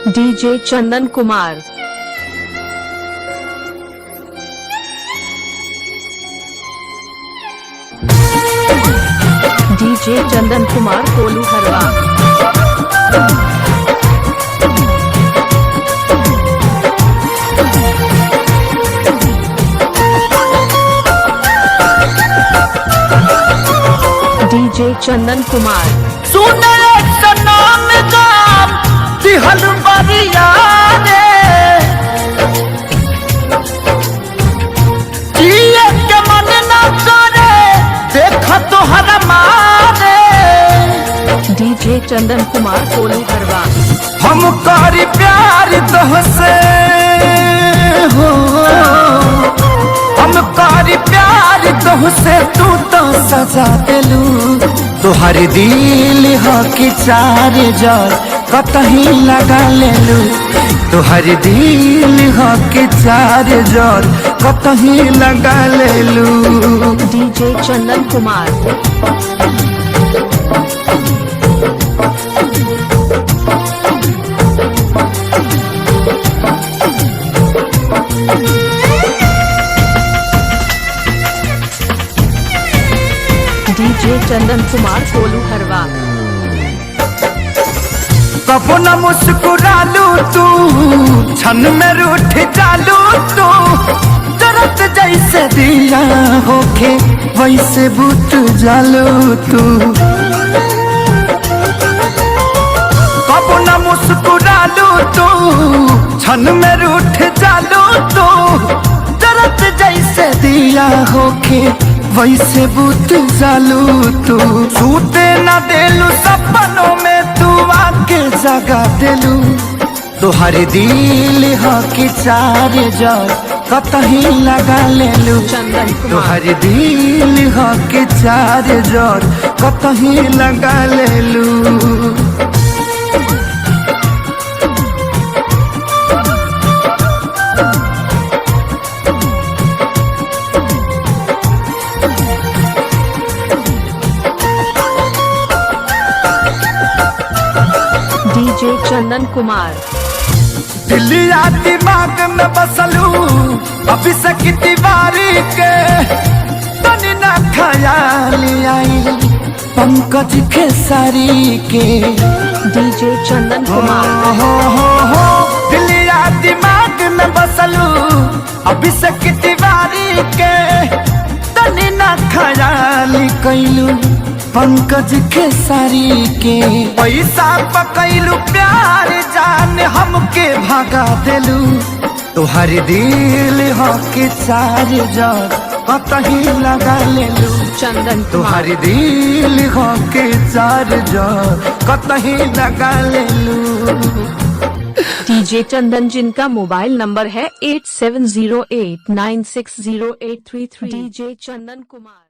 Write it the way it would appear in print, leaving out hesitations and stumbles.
DJ Chandan Kumar. DJ Chandan Kumar कोलू हरवा। DJ Chandan Kumar. सुने नाम गाम दिहल बरिया रे, जिए के मन न करे देखा तोहरा मारे। डीजे चंदन कुमार कोलू हरवा। हम करी प्यार तोहसे हो, हम करी प्यार तोहसे, तू तो सजा दिलू। तोहर दिल हो कि चार जर कतही लगा लेलू। तोहर दिल हो कि चार जर कतही लगा लेलू। डीजे चंदन कुमार। डीजे चंदन कुमार कोलू हरवा। कबो न मुस्कुरालू तू, छन में रूठ जालू तू। दर्द जैसे दिया होके वैसे बुत जालू तू। कबो न मुस्कुरालू तू, छन में रूठ जालू तू। दर्द जैसे दिया होके वैसे बुत जालू तू। सूते न देलू सपनों में, तू आके जगा देलू। तोहर दिल हो कि चार जर कतही लगा लेलू। चंदन कुमार। तोहर दिल हो कि चार जर कतही लगा लेलू। डीजे चंदन कुमार। दिलिया दिमाग में बसलू अभी से तिवारी के, तनी ना ख्याल आई पंकज खेसारी के। डीजे चंदन कुमार। हो दिलिया दिमाग में बसलू अभी से तिवारी के, तनी ना ख्याल कैलू पंकज खेसारी के। पैसा पकैलू प्यार जान हमके भगा देलू। तोहर दिल हो कि चार जर कतही लगा लेलू। चंदन तोहर कुमार। दिल हो कि चार जर कतही लगा लेलू। डीजे चंदन जिनका मोबाइल नंबर है 8708960833। डीजे चंदन कुमार।